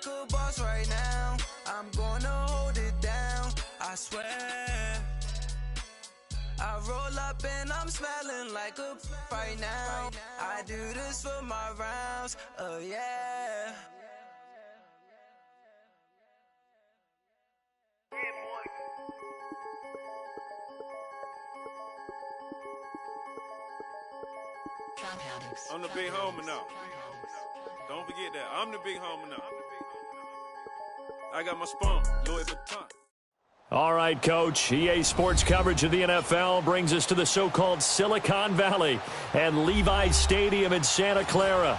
like a boss right now. I'm gonna hold it down, I swear. I roll up and I'm smelling like a right now. I do this for my rounds, oh yeah. I'm the big homie now. Don't forget that. I'm the big homie now. I got my spunk, Louis Vuitton. All right, Coach. EA Sports coverage of the NFL brings us to the so-called Silicon Valley and Levi's Stadium in Santa Clara.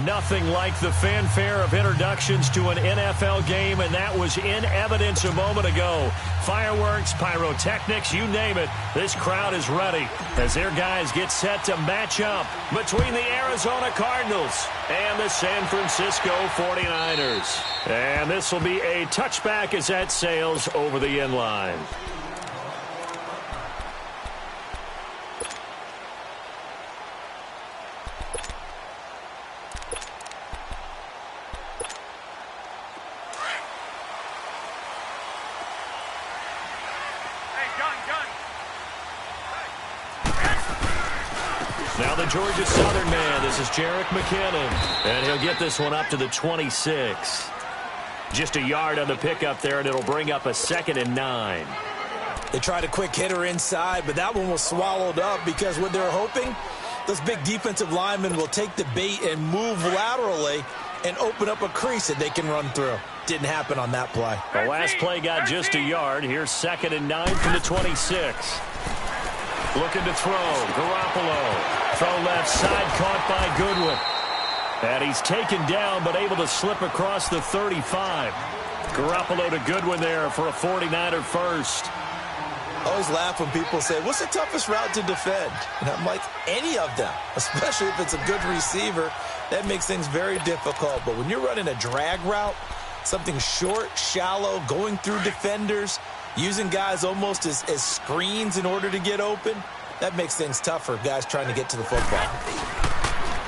Nothing like the fanfare of introductions to an NFL game, and that was in evidence a moment ago. Fireworks, pyrotechnics, you name it. This crowd is ready as their guys get set to match up between the Arizona Cardinals and the San Francisco 49ers. And this will be a touchback as that sails over the end line. Now the Georgia Southern man, this is Jerick McKinnon, and he'll get this one up to the 26. Just a yard on the pickup there, and it'll bring up a 2nd and 9. They tried a quick hitter inside, but that one was swallowed up because what they're hoping, those big defensive linemen will take the bait and move laterally and open up a crease that they can run through. Didn't happen on that play. The last play got just a yard. Here's 2nd and 9 from the 26. Looking to throw. Garoppolo. Throw left side, caught by Goodwin. And he's taken down, but able to slip across the 35. Garoppolo to Goodwin there for a 49er first. I always laugh when people say, what's the toughest route to defend? And I'm like, any of them, especially if it's a good receiver. That makes things very difficult. But when you're running a drag route, something short, shallow, going through defenders, using guys almost as screens in order to get open, that makes things tough for guys trying to get to the football.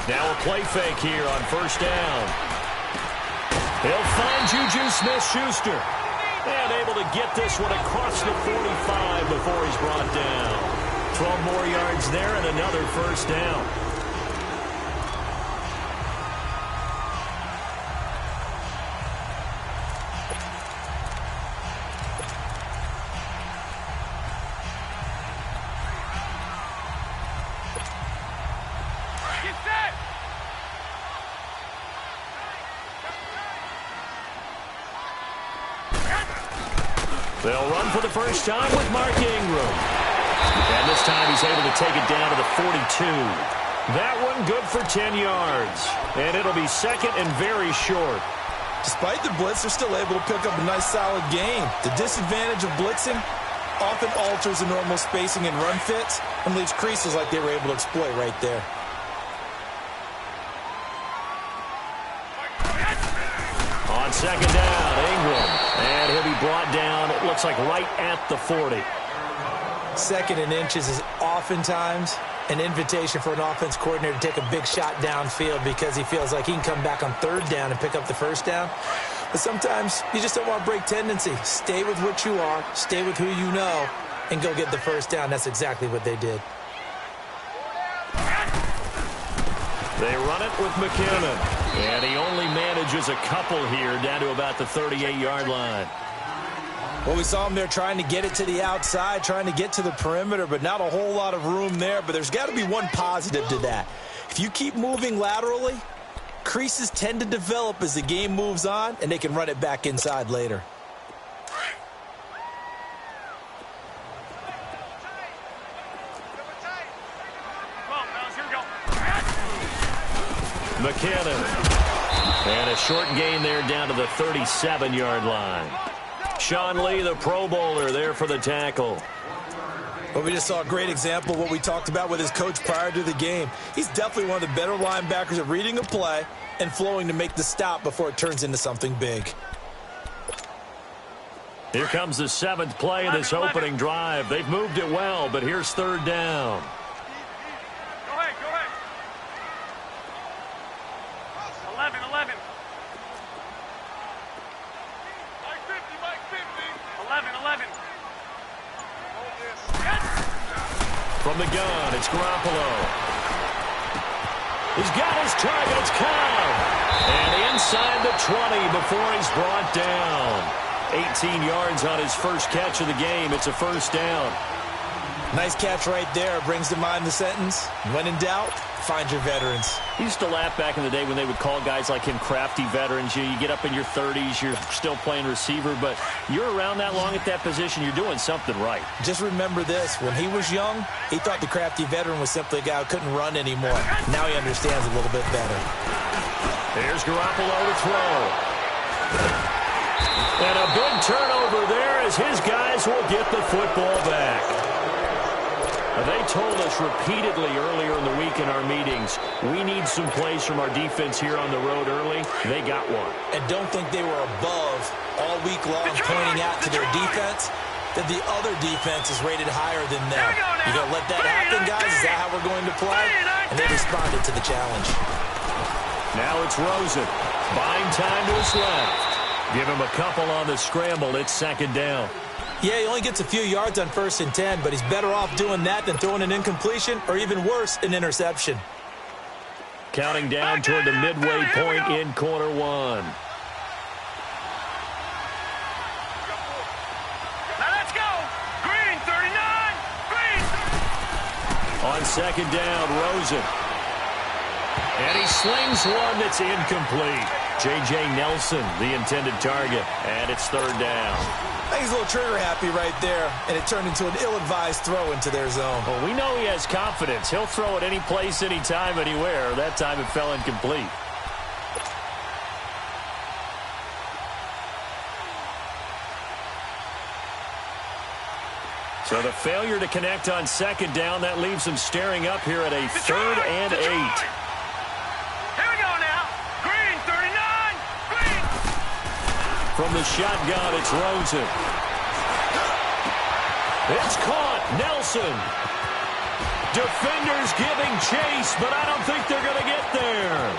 Now a play fake here on first down. He'll find Juju Smith-Schuster. And able to get this one across the 45 before he's brought down. 12 more yards there and another first down. They'll run for the first time with Mark Ingram. And this time he's able to take it down to the 42. That one good for 10 yards. And it'll be 2nd and very short. Despite the blitz, they're still able to pick up a nice solid gain. The disadvantage of blitzing often alters the normal spacing and run fits and leaves creases like they were able to exploit right there. On 2nd down, Ingram. And he'll be brought down, it looks like right at the 40. 2nd and inches is oftentimes an invitation for an offense coordinator to take a big shot downfield because he feels like he can come back on 3rd down and pick up the first down. But sometimes you just don't want to break tendency. Stay with what you are, stay with who you know, and go get the first down. That's exactly what they did. They run it with McKinnon. And he only manages a couple here down to about the 38-yard line. Well, we saw him there trying to get it to the outside, trying to get to the perimeter, but not a whole lot of room there. But there's got to be one positive to that. If you keep moving laterally, creases tend to develop as the game moves on, and they can run it back inside later. McKinnon. And a short gain there down to the 37-yard line. Sean Lee, the Pro Bowler, there for the tackle. Well, we just saw a great example of what we talked about with his coach prior to the game. He's definitely one of the better linebackers at reading a play and flowing to make the stop before it turns into something big. Here comes the 7th play of this opening drive. They've moved it well, but here's 3rd down. From the gun, it's Garoppolo. He's got his target. It's Cobb. And inside the 20 before he's brought down. 18 yards on his first catch of the game. It's a first down. Nice catch right there. Brings to mind the sentence, when in doubt, find your veterans. He used to laugh back in the day when they would call guys like him crafty veterans. You get up in your 30s, you're still playing receiver, but you're around that long at that position, you're doing something right. Just remember this. When he was young, he thought the crafty veteran was simply a guy who couldn't run anymore. Now he understands a little bit better. Here's Garoppolo to throw. And a big turnover there as his guys will get the football back. They told us repeatedly earlier in the week in our meetings, we need some plays from our defense here on the road early. They got one. And don't think they were above all week long pointing out to their defense that the other defense is rated higher than them. You going to let that happen, guys? Is that how we're going to play? And they responded to the challenge. Now it's Rosen. Buying time to his left. Give him a couple on the scramble. It's second down. Yeah, he only gets a few yards on 1st and 10, but he's better off doing that than throwing an incompletion or even worse, an interception. Counting down toward the midway point in quarter one. Now let's go. Green, 39. Green. On second down, Rosen. And he slings one that's incomplete. J.J. Nelson, the intended target, and it's third down. I think he's a little trigger happy right there, and it turned into an ill-advised throw into their zone. Well, we know he has confidence. He'll throw it any place, anytime, anywhere. That time it fell incomplete. So the failure to connect on second down, that leaves them staring up here at a third and 8. Here we go now. Green, 39. Green. From the shotgun, it's Rosen. It's caught. Nelson. Defenders giving chase, but I don't think they're going to get there.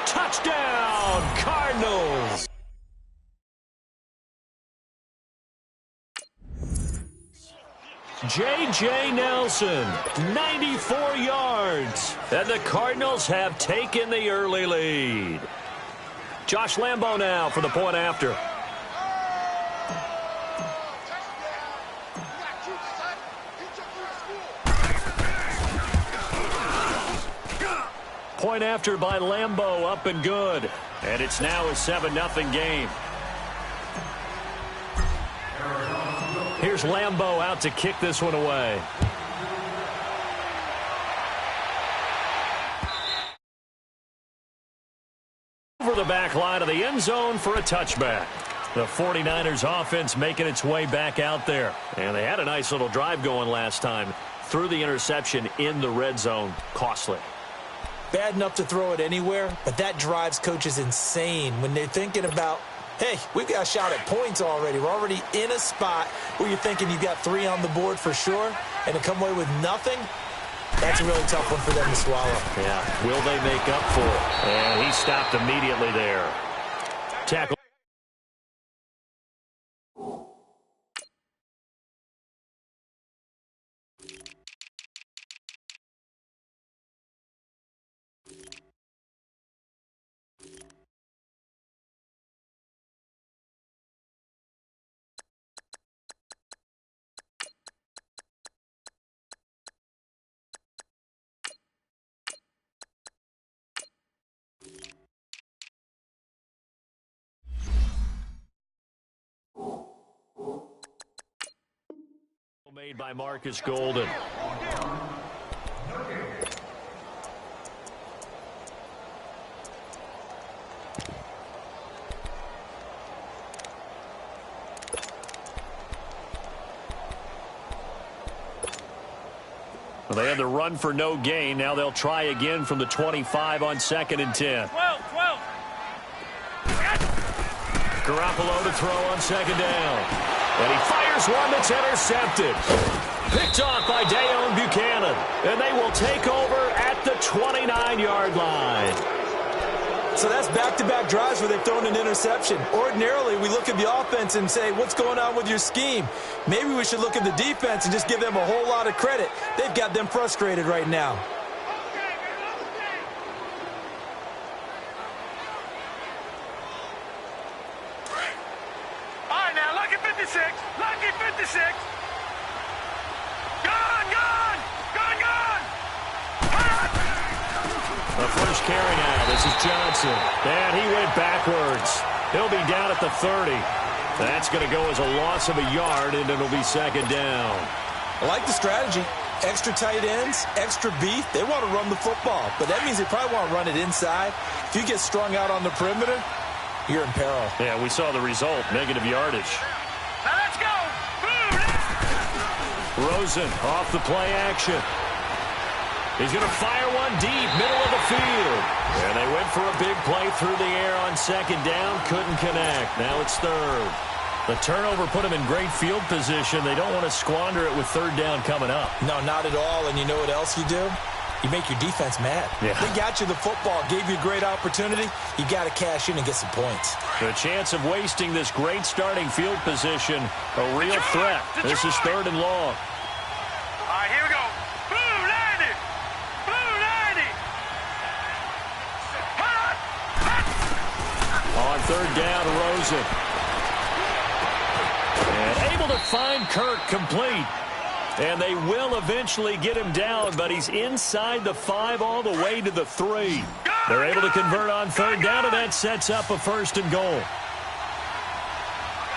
Touchdown, Cardinals. J.J. Nelson, 94 yards. And the Cardinals have taken the early lead. Josh Lambo now for the point after. Point after by Lambo, up and good. And it's now a 7-0 game. Here's Lambo out to kick this one away. Over the back line of the end zone for a touchback. The 49ers offense making its way back out there. And they had a nice little drive going last time. Threw the interception in the red zone. Costly. Bad enough to throw it anywhere, but that drives coaches insane when they're thinking about, hey, we've got a shot at points already. We're already in a spot where you're thinking you've got 3 on the board for sure, and to come away with nothing, that's a really tough one for them to swallow. Yeah, will they make up for it? And he stopped immediately there. Tackle. Made by Marcus Golden. Well, they had the run for no gain. Now they'll try again from the 25 on 2nd and 10. 12. Garoppolo to throw on 2nd down. And he fires one that's intercepted. Picked off by Deone Bucannon. And they will take over at the 29-yard line. So that's back-to-back drives where they've thrown an interception. Ordinarily, we look at the offense and say, what's going on with your scheme? Maybe we should look at the defense and just give them a whole lot of credit. They've got them frustrated right now. All right, now, lucky 56. Lucky 56. Gone, gone. Gone, gone. The first carry now. This is Johnson. And he went backwards. He'll be down at the 30. That's going to go as a loss of a yard, and it'll be second down. I like the strategy. Extra tight ends, extra beef. They want to run the football, but that means they probably want to run it inside. If you get strung out on the perimeter, you're in peril. Yeah, we saw the result, negative yardage. Now let's go. Rosen off the play action. He's going to fire one deep, middle of the field. And they went for a big play through the air on second down. Couldn't connect. Now it's third. The turnover put them in great field position. They don't want to squander it with third down coming up. No, not at all. And you know what else you do? You make your defense mad. Yeah. They got you the football, gave you a great opportunity. You got to cash in and get some points. The chance of wasting this great starting field position, a real threat. This is third and long. All right, here we go. Blue 90. Blue 90. On third down, Rosen. And able to find Kirk complete. And they will eventually get him down, but he's inside the 5 all the way to the 3. They're able to convert on third down, and that sets up a first and goal.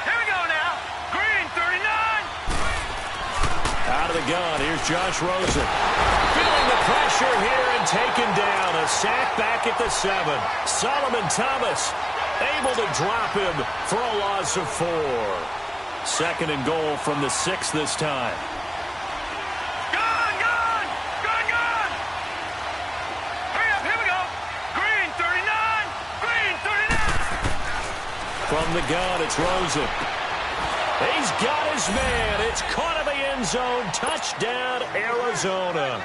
Here we go now. Green 39. Out of the gun, here's Josh Rosen. Feeling the pressure here and taken down. A sack back at the 7. Solomon Thomas able to drop him for a loss of 4. Second and goal from the 6 this time. From the gun, it's Rosen. He's got his man. It's caught in the end zone. Touchdown, Arizona.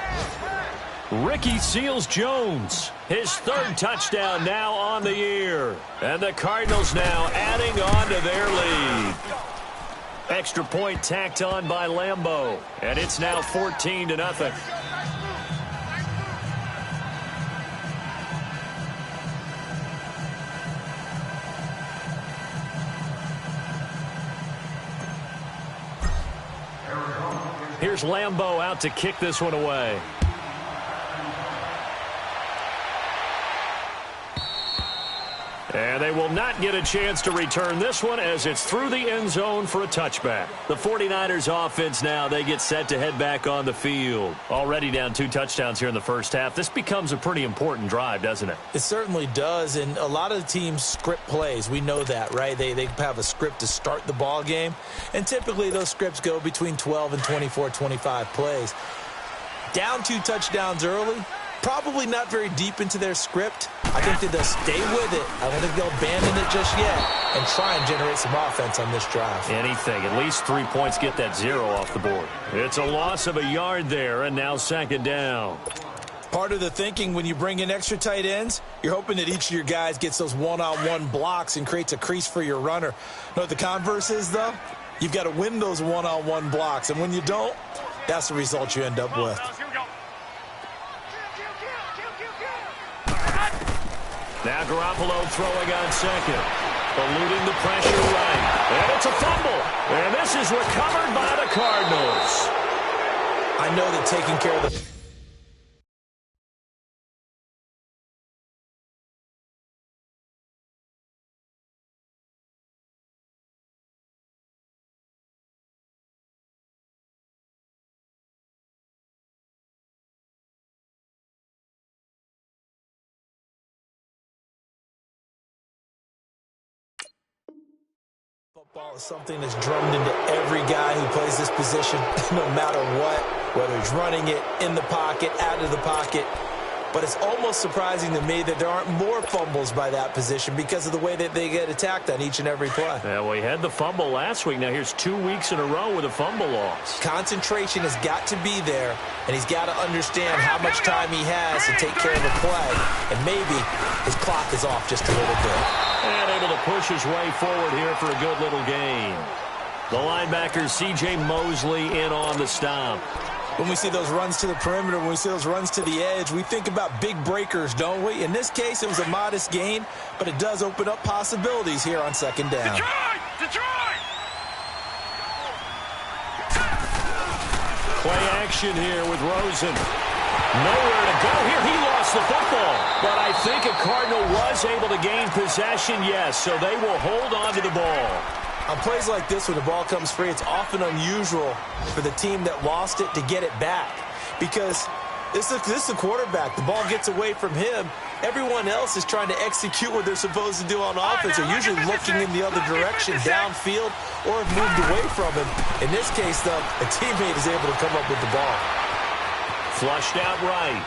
Ricky Seals-Jones, his third touchdown now on the year. And the Cardinals now adding on to their lead. Extra point tacked on by Lambeau. And it's now 14-0. Here's Lambeau out to kick this one away. And they will not get a chance to return this one as it's through the end zone for a touchback. The 49ers offense now, they get set to head back on the field. Already down 2 touchdowns here in the first half. This becomes a pretty important drive, doesn't it? It certainly does, and a lot of the teams script plays. We know that, right? They have a script to start the ball game, and typically those scripts go between 12 and 24, 25 plays. Down 2 touchdowns early, probably not very deep into their script. I think that they'll stay with it. I don't think they'll abandon it just yet and try and generate some offense on this drive. Anything. At least 3 points, get that 0 off the board. It's a loss of a yard there, and now second down. Part of the thinking when you bring in extra tight ends, you're hoping that each of your guys gets those one-on-one blocks and creates a crease for your runner. You know what the converse is, though? You've got to win those one-on-one blocks, and when you don't, that's the result you end up with. Now Garoppolo throwing on second. Eluding the pressure right. And it's a fumble. And this is recovered by the Cardinals. I know that taking care of the... Football is something that's drummed into every guy who plays this position, no matter what, whether he's running it, in the pocket, out of the pocket. but it's almost surprising to me that there aren't more fumbles by that position because of the way that they get attacked on each and every play. Yeah, well, he had the fumble last week. Now here's 2 weeks in a row with a fumble loss. Concentration has got to be there, and he's got to understand how much time he has to take care of the play, and maybe his clock is off just a little bit. And able to push his way forward here for a good little gain. The linebacker, C.J. Mosley, in on the stop. When we see those runs to the perimeter, when we see those runs to the edge, we think about big breakers, don't we? In this case, it was a modest gain, but it does open up possibilities here on second down. Detroit! Play action here with Rosen. Nowhere to go here. He lost the football. But I think a Cardinal was able to gain possession, yes, so they will hold on to the ball. On plays like this, when the ball comes free, it's often unusual for the team that lost it to get it back. Because this is a quarterback. The ball gets away from him. Everyone else is trying to execute what they're supposed to do on offense. They're usually looking in the other direction, downfield, or have moved away from him. In this case, though, a teammate is able to come up with the ball. Flushed out right.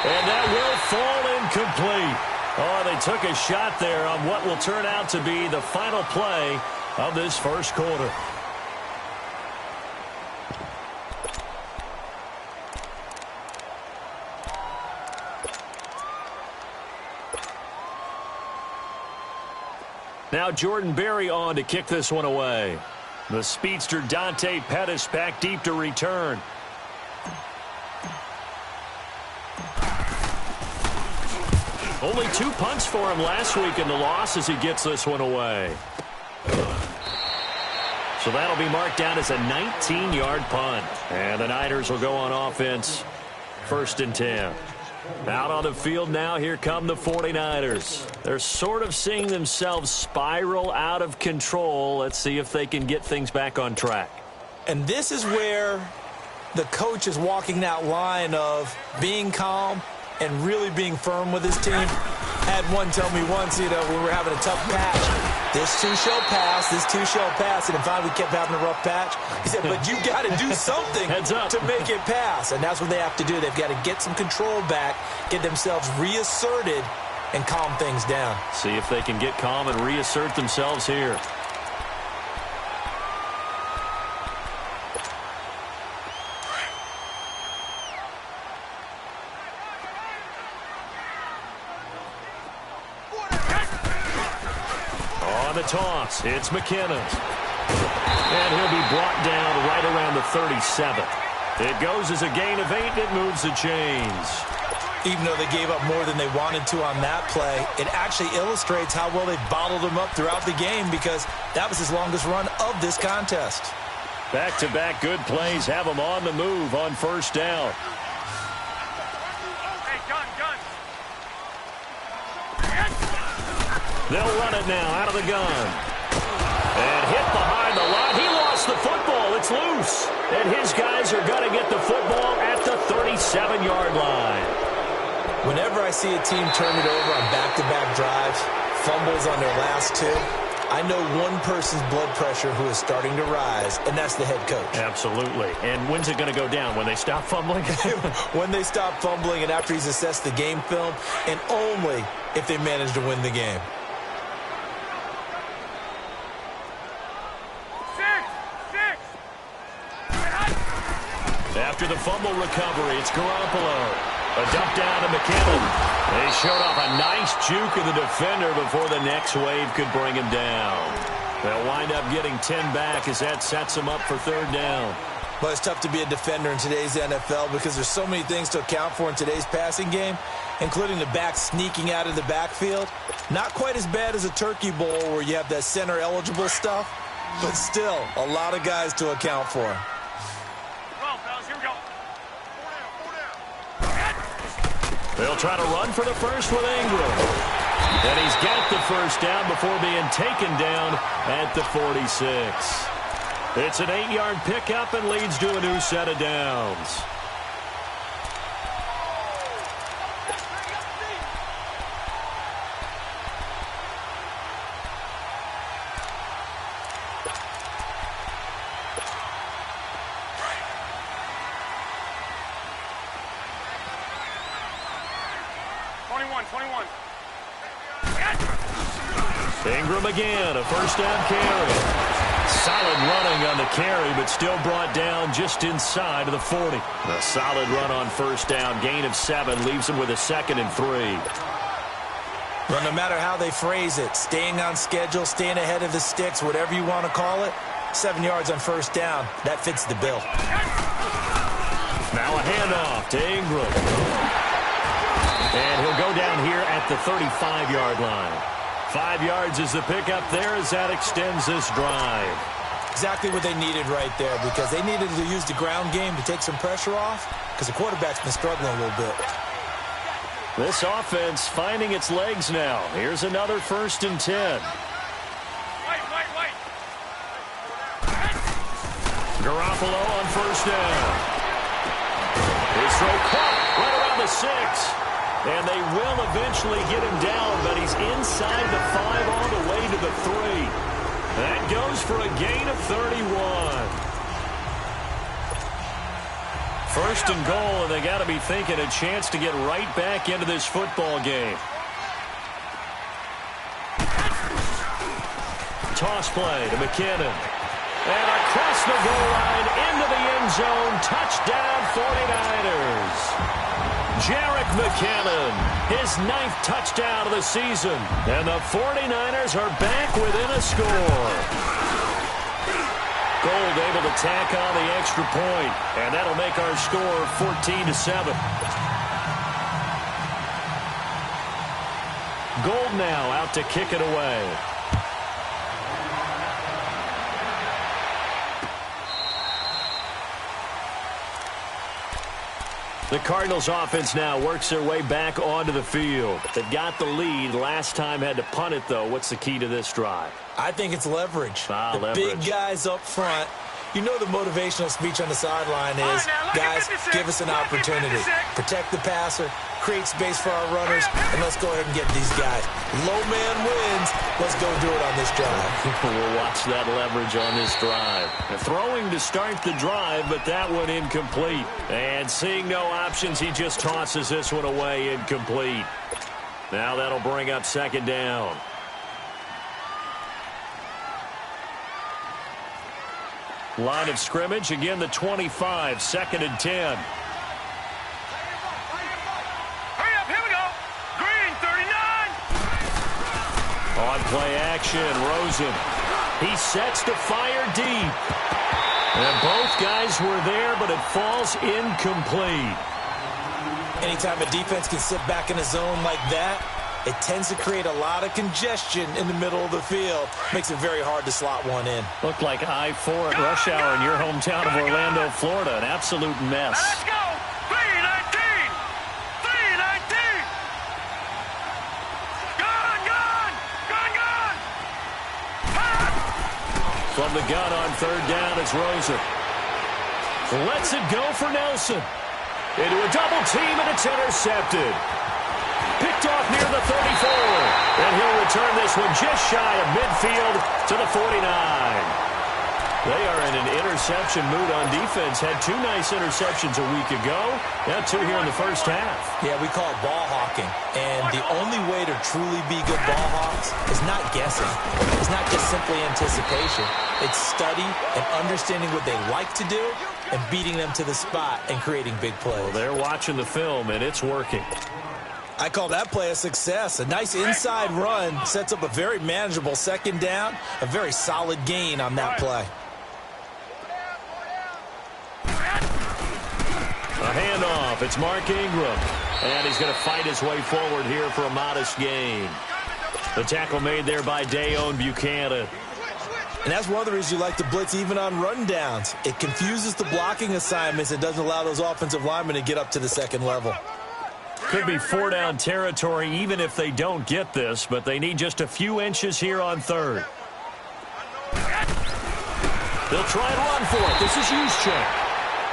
And that will fall incomplete. Oh, they took a shot there on what will turn out to be the final play of this first quarter. Now Jordan Berry on to kick this one away. The speedster Dante Pettis back deep to return. Only 2 punts for him last week in the loss as he gets this one away. So that'll be marked down as a 19-yard punt. And the Niners will go on offense. 1st and 10. Out on the field now, here come the 49ers. They're sort of seeing themselves spiral out of control. Let's see if they can get things back on track. And this is where the coach is walking that line of being calm and really being firm with his team. Had one tell me once, we were having a tough patch. This too shall pass, this too shall pass. And finally we kept having a rough patch. He said, but you got to do something to make it pass. And that's what they have to do. They've got to get some control back, get themselves reasserted, and calm things down. See if they can get calm and reassert themselves here. Toss. It's McKinnon. And he'll be brought down right around the 37. It goes as a gain of 8. It moves the chains. Even though they gave up more than they wanted to on that play, it actually illustrates how well they bottled them up throughout the game because that was his longest run of this contest. Back-to-back good plays have them on the move on 1st down. They'll run it now out of the gun. And hit behind the line. He lost the football. It's loose. And his guys are going to get the football at the 37-yard line. Whenever I see a team turn it over on back-to-back drives, fumbles on their last 2, I know one person's blood pressure who is starting to rise, and that's the head coach. Absolutely. And when's it going to go down? When they stop fumbling? When they stop fumbling and after he's assessed the game film, and only if they manage to win the game. After the fumble recovery, it's Garoppolo. A dump down to McKinnon. They showed off a nice juke of the defender before the next wave could bring him down. They'll wind up getting 10 back as that sets them up for 3rd down. But it's tough to be a defender in today's NFL because there's so many things to account for in today's passing game, including the back sneaking out of the backfield. Not quite as bad as a Turkey Bowl where you have that center-eligible stuff, but still a lot of guys to account for. They'll try to run for the first with Ingram. And he's got the 1st down before being taken down at the 46. It's an 8-yard pickup and leads to a new set of downs. 21. Ingram again, a first down carry. Solid running on the carry, but still brought down just inside of the 40. A solid run on first down, gain of 7, leaves him with a 2nd and 3. Well, no matter how they phrase it, staying on schedule, staying ahead of the sticks, whatever you want to call it, 7 yards on first down, that fits the bill. Now a handoff to Ingram. And he'll go down here at the 35-yard line. 5 yards is the pickup there as that extends this drive. Exactly what they needed right there, because they needed to use the ground game to take some pressure off, because the quarterback's been struggling a little bit. This offense finding its legs now. Here's another 1st and 10. Garoppolo on first down. His throw caught right around the 6. And they will eventually get him down, but he's inside the 5 all the way to the 3. That goes for a gain of 31. 1st and goal, and they got to be thinking a chance to get right back into this football game. Toss play to McKinnon. And across the goal line into the end zone. Touchdown 49ers. Jerick McKinnon, his 9th touchdown of the season. And the 49ers are back within a score. Gold able to tack on the extra point. And that'll make our score 14-7. Gold now out to kick it away. The Cardinals offense now works their way back onto the field. They've got the lead. Last time had to punt it, though. What's the key to this drive? I think it's leverage. Leverage. Big guys up front. You know the motivational speech on the sideline is, guys, give us an opportunity. Protect the passer, create space for our runners, and let's go ahead and get these guys. Low man wins. Let's go do it on this drive. We'll watch that leverage on this drive. Throwing to start the drive, but that one incomplete. And seeing no options, he just tosses this one away incomplete. Now that'll bring up 2nd down. Line of scrimmage, again the 25, 2nd and 10. Hurry up, here we go. Green, 39. On play action, Rosen. He sets to fire deep. And both guys were there, but it falls incomplete. Anytime a defense can sit back in a zone like that, it tends to create a lot of congestion in the middle of the field. Makes it very hard to slot one in. Looked like I-4 at rush hour in your hometown of Orlando, Florida. An absolute mess. Let's go. 319. 319. Gun. From the gun on 3rd down, it's Rosen. Lets it go for Nelson. Into a double team, and it's intercepted. Picked off near the 34. And he'll return this one just shy of midfield to the 49. They are in an interception mood on defense. Had 2 nice interceptions a week ago. Now 2 here in the first half. Yeah, we call it ball hawking. And the only way to truly be good ball hawks is not guessing. It's not just simply anticipation. It's study and understanding what they like to do and beating them to the spot and creating big plays. Well, they're watching the film, and it's working. I call that play a success. A nice inside run sets up a very manageable 2nd down, a very solid gain on that play. A handoff. It's Mark Ingram. And he's going to fight his way forward here for a modest gain. The tackle made there by Dayon Buchanan. And that's one of the reasons you like to blitz even on rundowns. It confuses the blocking assignments and doesn't allow those offensive linemen to get up to the 2nd level. Could be 4-down territory even if they don't get this, but they need just a few inches here on 3rd. They'll try and run for it. This is Juszczyk.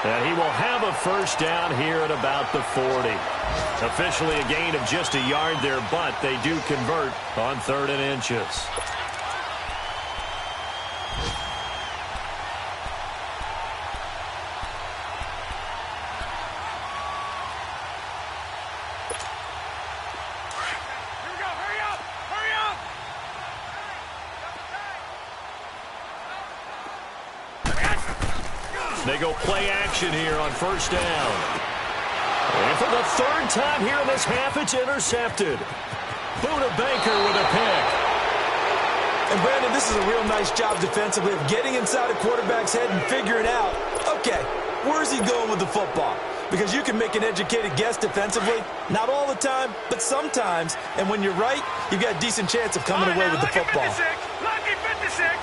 And he will have a first down here at about the 40. Officially a gain of just a yard there, but they do convert on 3rd and inches. They go play action here on first down. And for the third time here in this half, it's intercepted. Buda Baker with a pick. And Brandon, this is a real nice job defensively of getting inside a quarterback's head and figuring out, okay, where's he going with the football? Because you can make an educated guess defensively, not all the time, but sometimes. And when you're right, you've got a decent chance of coming away with the football. Lucky 56.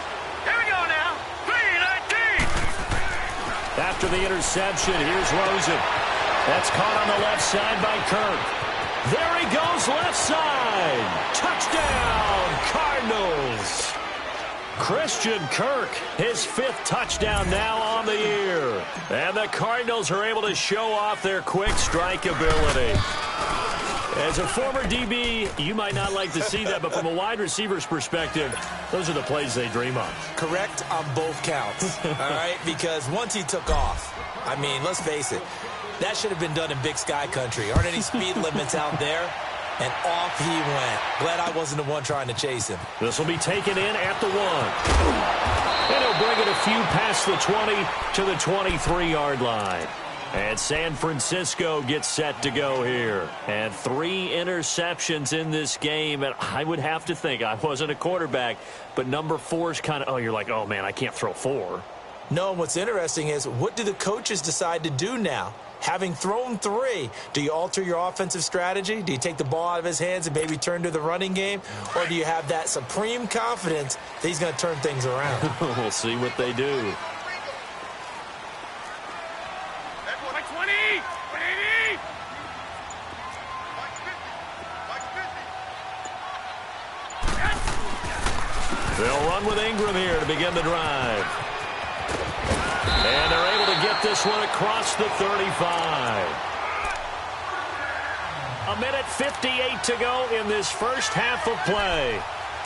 Here we go now. 3-19. After the interception, here's Rosen. That's caught on the left side by Kirk. There he goes, left side. Touchdown, Cardinals. Christian Kirk, his 5th touchdown now on the year. And the Cardinals are able to show off their quick strike ability. As a former DB, you might not like to see that, but from a wide receiver's perspective, those are the plays they dream of. Correct on both counts, all right? Because once he took off, I mean, let's face it, that should have been done in Big Sky Country. Aren't any speed limits out there? And off he went. Glad I wasn't the one trying to chase him. This will be taken in at the 1. And he'll bring it a few past the 20 to the 23-yard line. And San Francisco gets set to go here. And 3 interceptions in this game. And I would have to think, I wasn't a quarterback, but number 4 is kind of, you're like, oh, man, I can't throw 4. No, and what's interesting is, what do the coaches decide to do now? Having thrown 3, do you alter your offensive strategy? Do you take the ball out of his hands and maybe turn to the running game? Or do you have that supreme confidence that he's going to turn things around? We'll see what they do. Like 20. 180. They'll run with Ingram here to begin the drive. And they're able to get this one across the 35. 1:58 to go in this first half of play.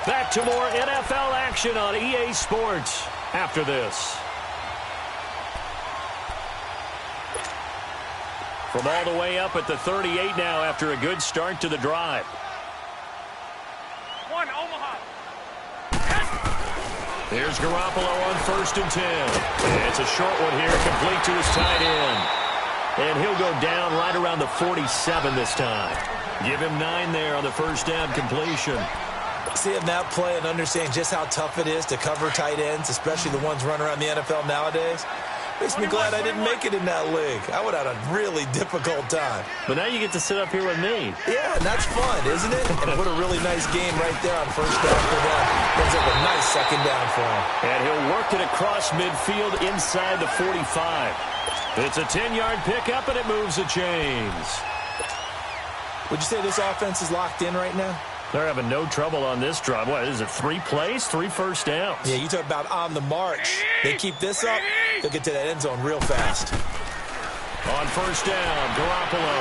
Back to more NFL action on EA Sports after this. From all the way up at the 38 now after a good start to the drive. 1 Omaha. Here's Garoppolo on 1st and 10. It's a short one here, complete to his tight end. And he'll go down right around the 47 this time. Give him 9 there on the first down completion. Seeing that play and understanding just how tough it is to cover tight ends, especially the ones running around the NFL nowadays, makes me glad I didn't make it in that league. I would have had a really difficult time. But now you get to sit up here with me. Yeah, and that's fun, isn't it? And what a really nice game right there on first down for them. Brings up a nice second down for him. And he'll work it across midfield inside the 45. It's a 10-yard pickup, and it moves the chains. Would you say this offense is locked in right now? They're having no trouble on this drive. What is it, 3 plays, 3 first downs? Yeah, you talk about on the march. They keep this up, they'll get to that end zone real fast. On first down, Garoppolo.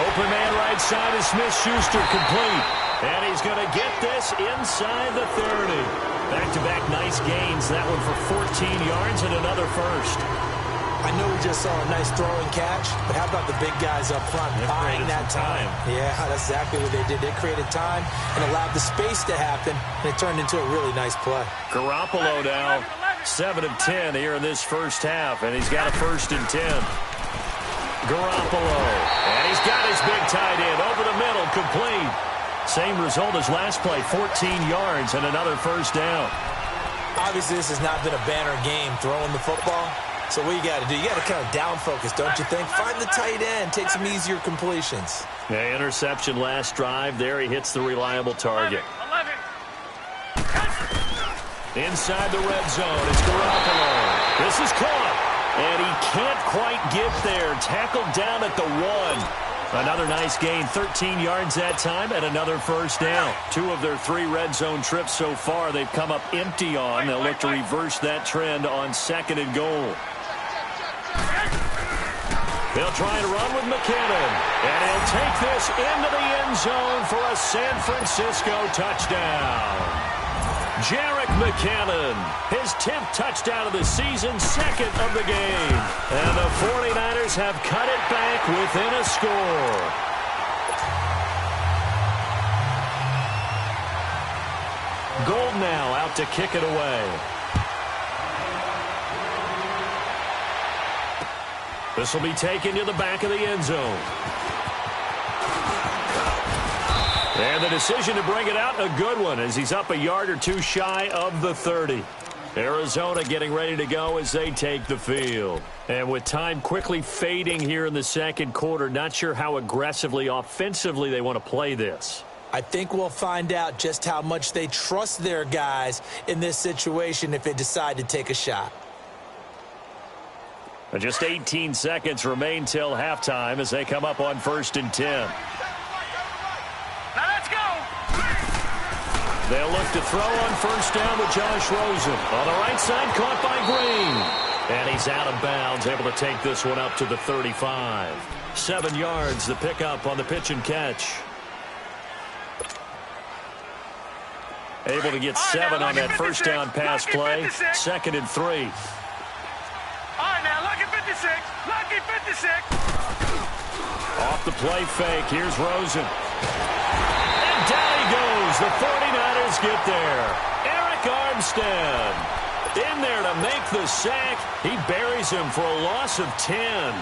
Open man right side is Smith-Schuster, complete. And he's going to get this inside the 30. Back-to-back nice gains. That one for 14 yards and another first. I know we just saw a nice throwing catch, but how about the big guys up front buying that time? Yeah, that's exactly what they did. They created time and allowed the space to happen, and it turned into a really nice play. Garoppolo now 7 of 10 here in this first half, and he's got a 1st and 10. Garoppolo, and he's got his big tight end over the middle, complete. Same result as last play, 14 yards and another first down. Obviously, this has not been a banner game throwing the football. So what you got to do, you got to kind of down focus, don't you think? Find the tight end, take some easier completions. Yeah, interception last drive. There he hits the reliable target. 11. Inside the red zone, it's Garoppolo. This is caught, and he can't quite get there. Tackled down at the 1. Another nice gain, 13 yards that time, and another first down. 2 of their 3 red zone trips so far they've come up empty on. They'll look to reverse that trend on 2nd and goal. They'll try and run with McKinnon, and he'll take this into the end zone for a San Francisco touchdown. Jerick McKinnon, his 10th touchdown of the season, 2nd of the game. And the 49ers have cut it back within a score. Gold now out to kick it away. This will be taken to the back of the end zone. And the decision to bring it out, a good one, as he's up a yard or two shy of the 30. Arizona getting ready to go as they take the field. And with time quickly fading here in the second quarter, not sure how aggressively, offensively they want to play this. I think we'll find out just how much they trust their guys in this situation if they decide to take a shot. Just 18 seconds remain till halftime as they come up on 1st and 10. They'll look to throw on 1st down with Josh Rosen. On the right side, caught by Green. And he's out of bounds, able to take this one up to the 35. 7 yards, the pickup on the pitch and catch. Able to get 7 on that 1st down pass play. 2nd and 3. All right, now, lucky 56. Lucky 56. Off the play fake, here's Rosen. And down he goes. The 49ers get there. Eric Armstead in there to make the sack. He buries him for a loss of 10.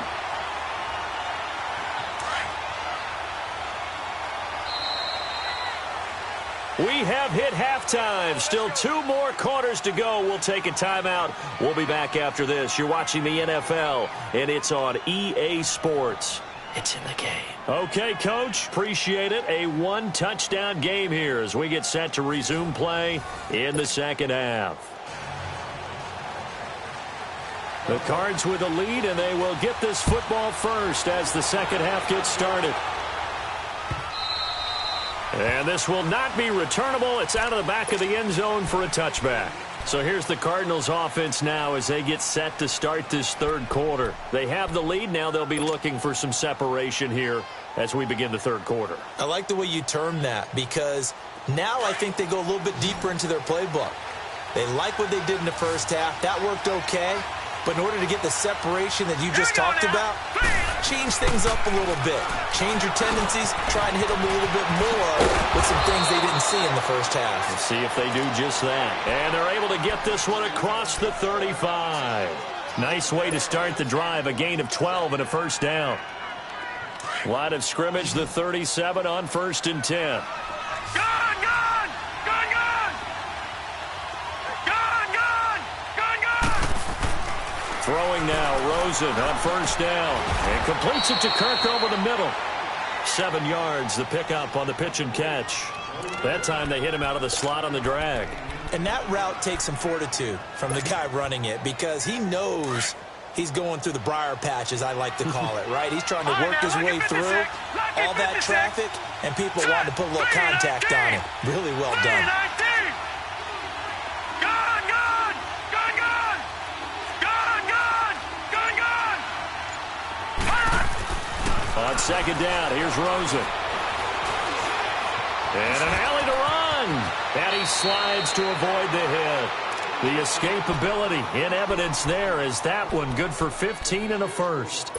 We have hit halftime. Still 2 more quarters to go. We'll take a timeout. We'll be back after this. You're watching the NFL, and it's on EA Sports. It's in the game. Okay, Coach. Appreciate it. A 1-touchdown game here as we get set to resume play in the second half. The Cards with a lead, and they will get this football first as the second half gets started. And this will not be returnable. It's out of the back of the end zone for a touchback. So here's the Cardinals offense now as they get set to start this third quarter. They have the lead. Now they'll be looking for some separation here as we begin the third quarter. I like the way you term that because now I think they go a little bit deeper into their playbook. They like what they did in the first half. That worked okay. But in order to get the separation that you just talked about, change things up a little bit. Change your tendencies. Try and hit them a little bit more with some things they didn't see in the first half. Let's see if they do just that. And they're able to get this one across the 35. Nice way to start the drive. A gain of 12 and a first down. Line of scrimmage, the 37 on 1st and 10. Throwing now, Rosen on 1st down. And completes it to Kirk over the middle. 7 yards, the pickup on the pitch and catch. That time they hit him out of the slot on the drag. And that route takes some fortitude from the guy running it because he knows he's going through the briar patch, as I like to call it, right? He's trying to work his way through all that traffic, and people want to put a little contact on it. Really well done. On 2nd down, here's Rosen. And an alley to run. And he slides to avoid the hit. The escapability in evidence there is that one good for 15 and a first.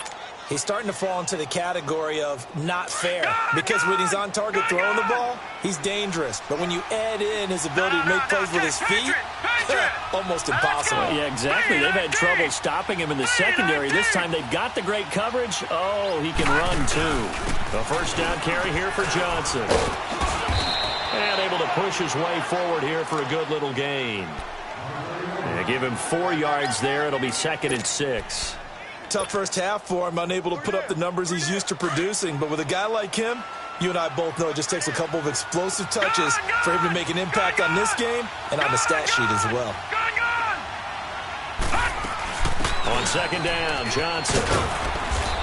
He's starting to fall into the category of not fair because when he's on target throwing the ball, he's dangerous. But when you add in his ability to make plays with his feet, almost impossible. Yeah, exactly. They've had trouble stopping him in the secondary. This time they've got the great coverage. Oh, he can run too. A first down carry here for Johnson. And able to push his way forward here for a good little gain. And give him 4 yards there. It'll be 2nd and 6. Tough first half for him, unable to put up the numbers he's used to producing. But with a guy like him, you and I both know it just takes a couple of explosive touches for him to make an impact on this game and on the stat sheet as well. On 2nd down, Johnson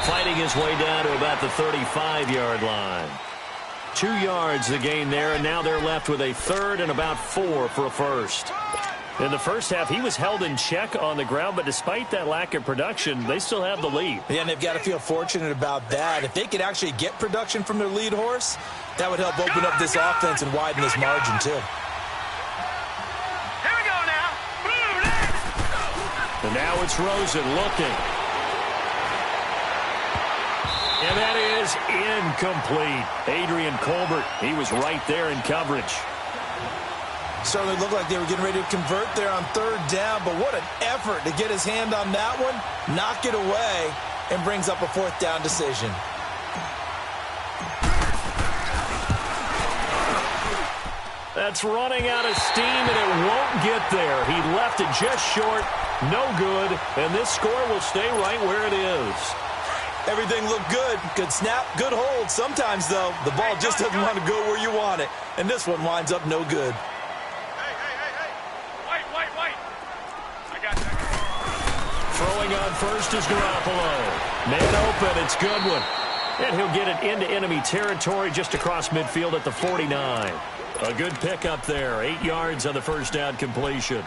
fighting his way down to about the 35-yard line. 2 yards the gain there, and now they're left with a 3rd and about 4 for a first. In the first half, he was held in check on the ground, but despite that lack of production, they still have the lead. Yeah, and they've got to feel fortunate about that. If they could actually get production from their lead horse, that would help open up this offense and widen this margin, too. Here we go now. And now it's Rosen looking. And that is incomplete. Adrian Colbert, he was right there in coverage. Certainly looked like they were getting ready to convert there on 3rd down, but what an effort to get his hand on that one, knock it away, and brings up a 4th down decision. That's running out of steam, and it won't get there. He left it just short, no good, and this score will stay right where it is. Everything looked good. Good snap, good hold. Sometimes, though, the ball just doesn't want to go where you want it, and this one winds up no good. Hey. Wait. I got that. Throwing on first is Garoppolo. Man open, it's Goodwin. And he'll get it into enemy territory just across midfield at the 49. A good pickup there. 8 yards on the first down completion.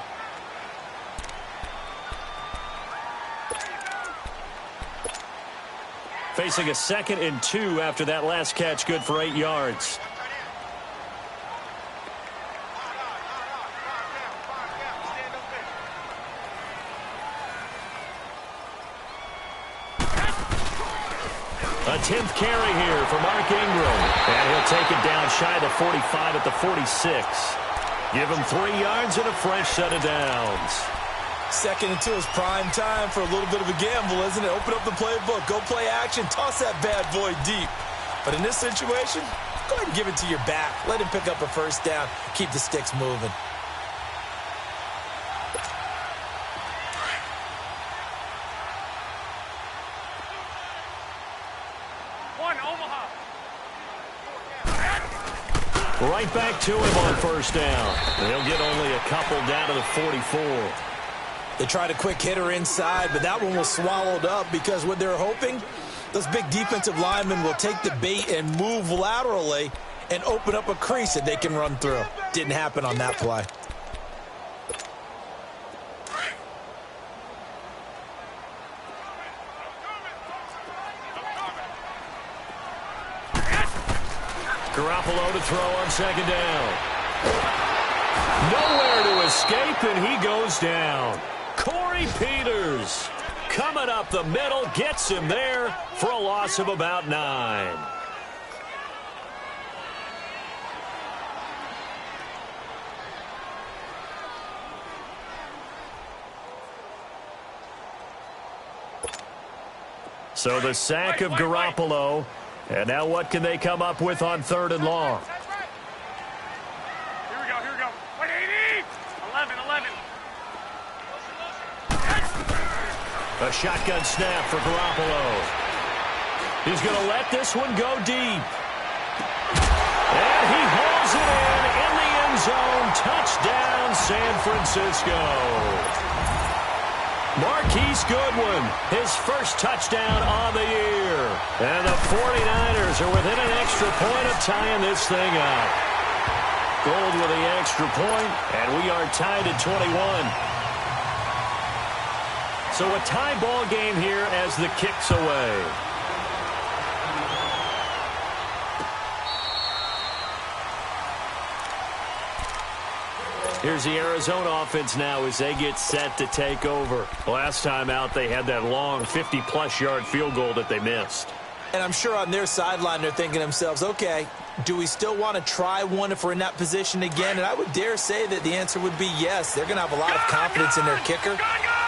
Facing a 2nd and 2 after that last catch, good for 8 yards. A 10th carry here for Mark Ingram. And he'll take it down shy of the 45 at the 46. Give him 3 yards and a fresh set of downs. 2nd and 2 is prime time for a little bit of a gamble, isn't it? Open up the playbook, go play action, toss that bad boy deep. But in this situation, go ahead and give it to your back. Let him pick up a 1st down, keep the sticks moving. Right back to him on 1st down. And he'll get only a couple down to the 44. They tried a quick hitter inside, but that one was swallowed up because what they're hoping, those big defensive linemen will take the bait and move laterally and open up a crease that they can run through. Didn't happen on that play. Garoppolo to throw on 2nd down. Nowhere to escape, and he goes down. Corey Peters coming up the middle, gets him there for a loss of about 9. So the sack of Garoppolo. And now what can they come up with on 3rd and long? Here we go. Wait, 80! 11. A shotgun snap for Garoppolo. He's going to let this one go deep. And he hauls it in the end zone. Touchdown, San Francisco. Marquise Goodwin, his first touchdown on the year. And the 49ers are within an extra point of tying this thing up. Gold with the extra point, and we are tied at 21. So a tie ball game here as the kick's away. Here's the Arizona offense now as they get set to take over. Last time out, they had that long 50-plus yard field goal that they missed. And I'm sure on their sideline they're thinking to themselves, okay, do we still want to try one if we're in that position again? And I would dare say that the answer would be yes. They're going to have a lot of confidence in their kicker.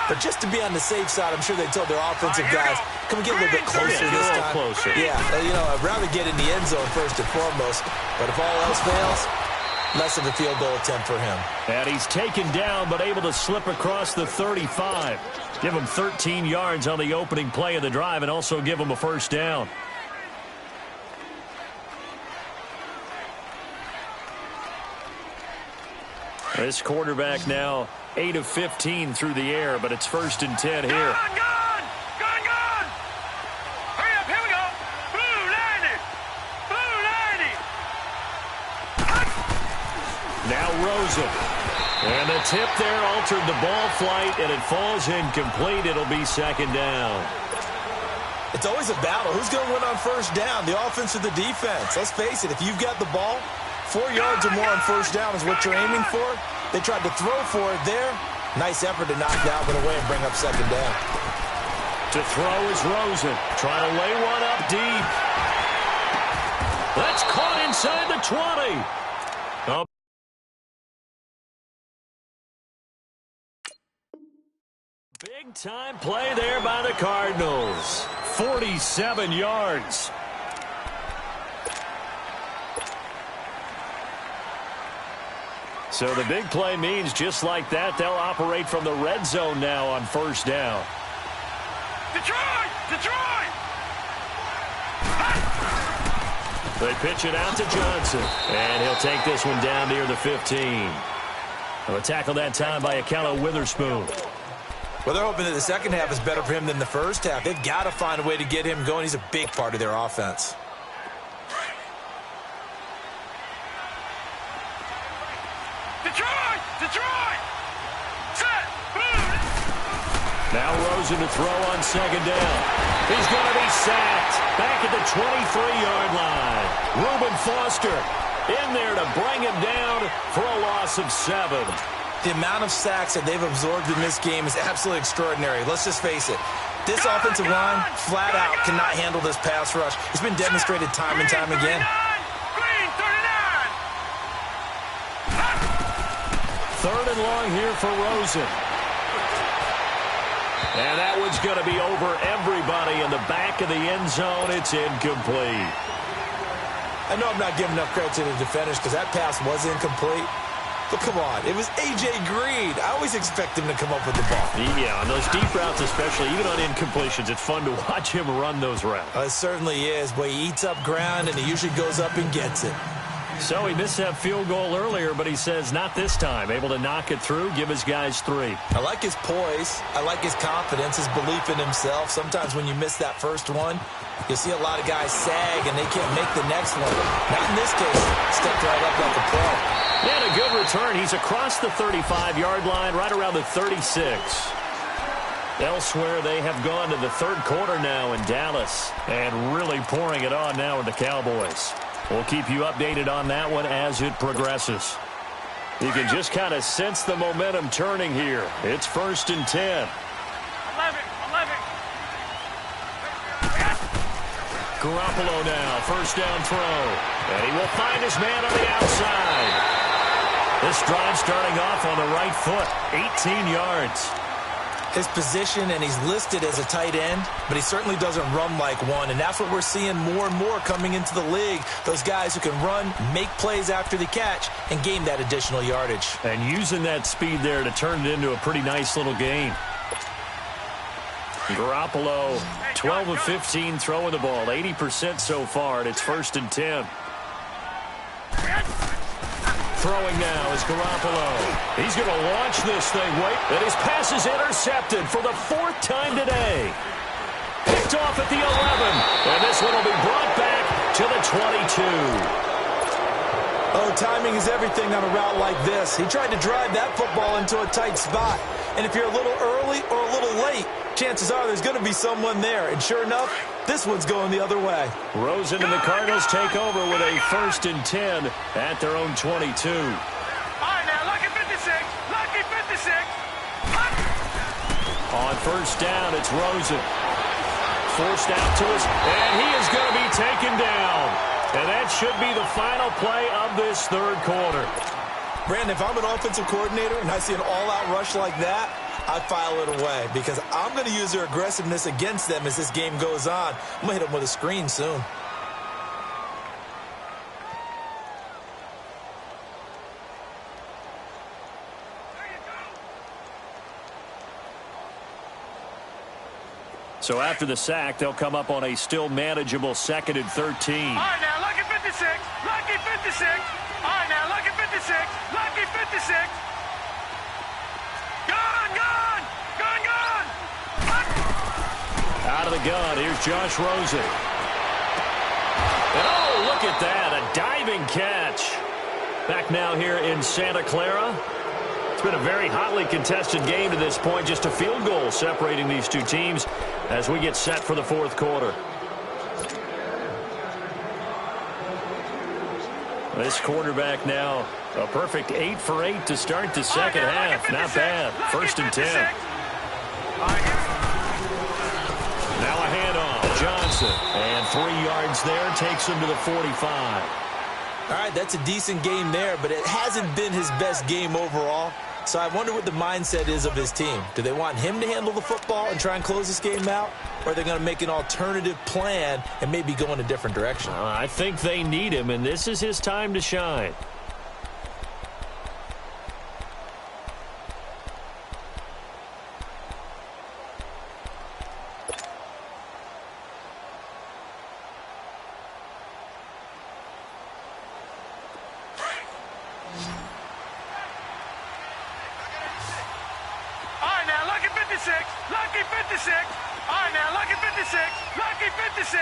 But just to be on the safe side, I'm sure they told their offensive guys, come get a little bit closer this time. Closer. Yeah, I'd rather get in the end zone first and foremost. But if all else fails, less of a field goal attempt for him. And he's taken down but able to slip across the 35. Give him 13 yards on the opening play of the drive and also give him a 1st down. This quarterback now 8 of 15 through the air, but it's 1st and 10 here. Gone! Hurry up, here we go! Blue 90! Now Rosen. And the tip there altered the ball flight, and it falls incomplete. It'll be 2nd down. It's always a battle. Who's going to win on 1st down, the offense or the defense? Let's face it, if you've got the ball, 4 yards or more on 1st down is what you're aiming for. They tried to throw for it there. Nice effort to knock Dalvin away and bring up 2nd down. To throw is Rosen. Trying to lay one up deep. That's caught inside the 20. Oh. Big time play there by the Cardinals. 47 yards. So the big play means just like that, they'll operate from the red zone now on first down. Detroit! Detroit! They pitch it out to Johnson, and he'll take this one down near the 15. A tackle that time by Ahkello Witherspoon. Well, they're hoping that the second half is better for him than the first half. They've got to find a way to get him going. He's a big part of their offense. Detroit! Detroit! Set! Boom! Now Rosen to throw on second down. He's going to be sacked back at the 23-yard line. Reuben Foster in there to bring him down for a loss of 7. The amount of sacks that they've absorbed in this game is absolutely extraordinary. Let's just face it. This offensive line, flat out, cannot handle this pass rush. It's been demonstrated time and time again. Green, 39! Third and long here for Rosen. And that one's going to be over everybody in the back of the end zone. It's incomplete. I know I'm not giving enough credit to the defenders because that pass was incomplete. But come on, it was A.J. Green. I always expect him to come up with the ball. Yeah, on those deep routes especially, even on incompletions, it's fun to watch him run those routes. It certainly is. Boy, he eats up ground, and he usually goes up and gets it. So he missed that field goal earlier, but he says not this time. Able to knock it through, give his guys 3. I like his poise. I like his confidence, his belief in himself. Sometimes when you miss that first one, you'll see a lot of guys sag, and they can't make the next one. Not in this case. Stepped right up like a pro. And a good return. He's across the 35-yard line, right around the 36. Elsewhere, they have gone to the third quarter now in Dallas, and really pouring it on now with the Cowboys. We'll keep you updated on that one as it progresses. You can just kind of sense the momentum turning here. It's 1st and 10. 11. Garoppolo now, first down throw. And he will find his man on the outside. This drive starting off on the right foot, 18 yards. His position, and he's listed as a tight end, but he certainly doesn't run like one, and that's what we're seeing more and more coming into the league. Those guys who can run, make plays after the catch, and gain that additional yardage. And using that speed there to turn it into a pretty nice little game. Garoppolo, 12 of 15 throwing the ball, 80% so far, and it's 1st and 10. Throwing now is Garoppolo. He's going to launch this thing. Wait, and his pass is intercepted for the 4th time today. Picked off at the 11, and this one will be brought back to the 22. Oh, timing is everything on a route like this. He tried to drive that football into a tight spot. And if you're a little early or a little late, chances are there's going to be someone there. And sure enough, this one's going the other way. Rosen and the Cardinals take over with a 1st and 10 at their own 22. All right, now, lucky 56. Lucky 56. On first down, it's Rosen. Forced out to us, and he is going to be taken down. And that should be the final play of this third quarter. Brandon, if I'm an offensive coordinator and I see an all-out rush like that, I file it away because I'm going to use their aggressiveness against them as this game goes on. I'm going to hit them with a screen soon. So after the sack, they'll come up on a still manageable 2nd and 13. All right, now, lucky 56. Lucky 56. All right, now, lucky 56. Lucky 56. Gone. Out of the gun, here's Josh Rosen. And oh, look at that, a diving catch. Back now here in Santa Clara. It's been a very hotly contested game to this point. Just a field goal separating these two teams as we get set for the 4th quarter. This quarterback now, a perfect 8 for 8 to start the second half. Not bad. 1st and 10. Now a handoff. Johnson. And 3 yards there. Takes him to the 45. All right, that's a decent game there, but it hasn't been his best game overall. So I wonder what the mindset is of his team. Do they want him to handle the football and try and close this game out? Or are they going to make an alternative plan and maybe go in a different direction? I think they need him, and this is his time to shine. Lucky 56. All right, now, lucky 56. Lucky 56.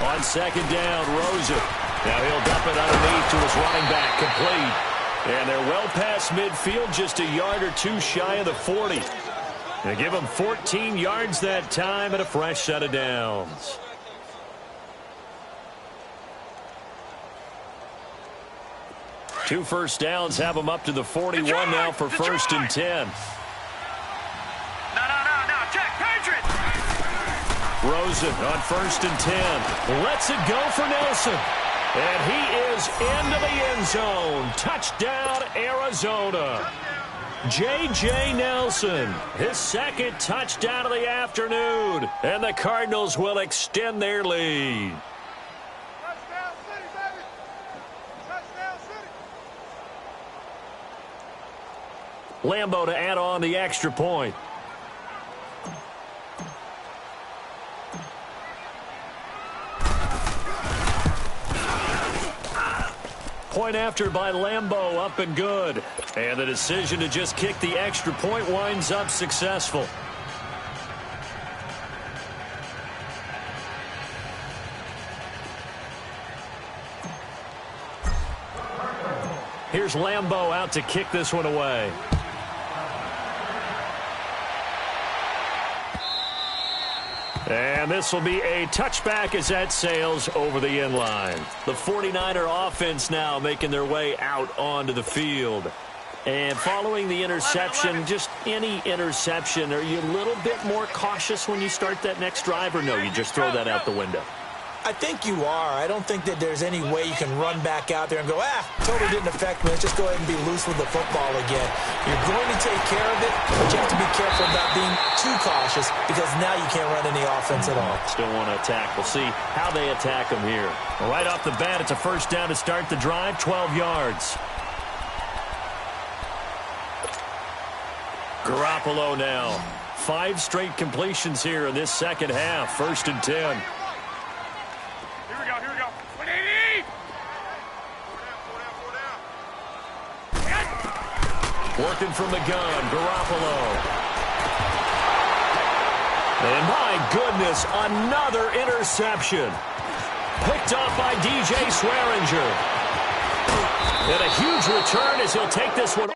On second down, Rosen. Now he'll dump it underneath to his running back, complete. And they're well past midfield, just a yard or two shy of the 40. They give him 14 yards that time and a fresh set of downs. Two first downs have them up to the 41 now for first and 10. Rosen on first and 10. Lets it go for Nelson. And he is into the end zone. Touchdown, Arizona. J.J. Nelson, his second touchdown of the afternoon. And the Cardinals will extend their lead. Touchdown City, baby. Touchdown City. Lambeau to add on the extra point. Point after by Lambeau, up and good. And the decision to just kick the extra point winds up successful. Here's Lambeau out to kick this one away. And this will be a touchback as that sails over the end line. The 49er offense now making their way out onto the field. And following the interception, just any interception, are you a little bit more cautious when you start that next drive, or no, you just throw that out the window? I think you are. I don't think that there's any way you can run back out there and go, totally didn't affect me. Let's just go ahead and be loose with the football again. You're going to take care of it, but you have to be careful about being too cautious because now you can't run any offense at all. Still want to attack. We'll see how they attack them here. Right off the bat, it's a first down to start the drive, 12 yards. Garoppolo now. 5 straight completions here in this second half. First and 10. Working from the gun, Garoppolo. And my goodness, another interception. Picked up by DJ Swearinger. And a huge return as he'll take this one.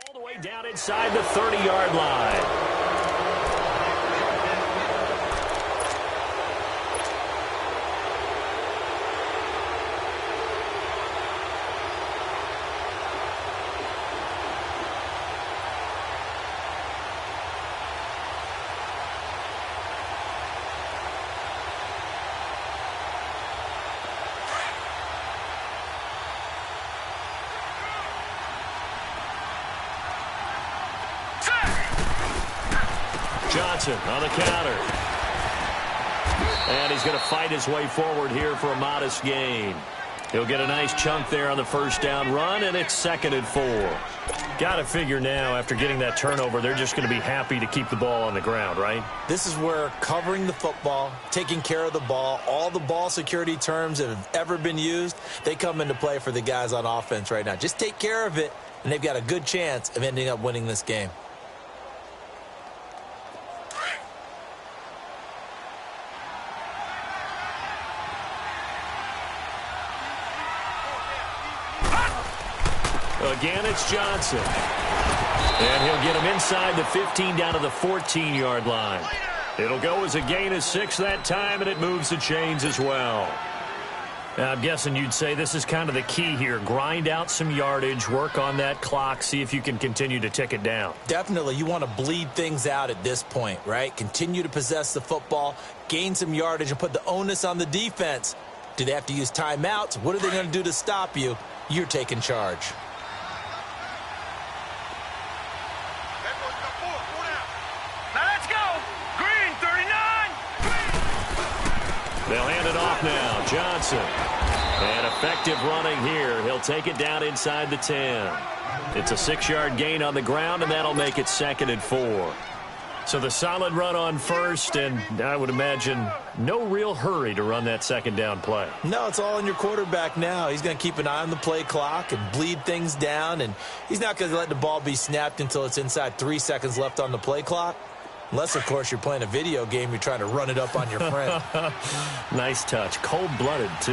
All the way down inside the 30-yard line. Johnson on the counter. And he's going to fight his way forward here for a modest gain. He'll get a nice chunk there on the first down run, and it's 2nd and 4. Got to figure now, after getting that turnover, they're just going to be happy to keep the ball on the ground, right? This is where covering the football, taking care of the ball, all the ball security terms that have ever been used, they come into play for the guys on offense right now. Just take care of it, and they've got a good chance of ending up winning this game. Again, it's Johnson. And he'll get him inside the 15 down to the 14-yard line. It'll go as a gain of 6 that time, and it moves the chains as well. Now, I'm guessing you'd say this is kind of the key here. Grind out some yardage, work on that clock, see if you can continue to tick it down. Definitely. You want to bleed things out at this point, right? Continue to possess the football, gain some yardage, and put the onus on the defense. Do they have to use timeouts? What are they going to do to stop you? You're taking charge. They'll hand it off now. Johnson. And effective running here. He'll take it down inside the 10. It's a 6-yard gain on the ground, and that'll make it 2nd and 4. So the solid run on first, and I would imagine no real hurry to run that 2nd down play. No, it's all in your quarterback now. He's going to keep an eye on the play clock and bleed things down, and he's not going to let the ball be snapped until it's inside 3 seconds left on the play clock. Unless, of course, you're playing a video game, you're trying to run it up on your friend. Nice touch. Cold-blooded, too.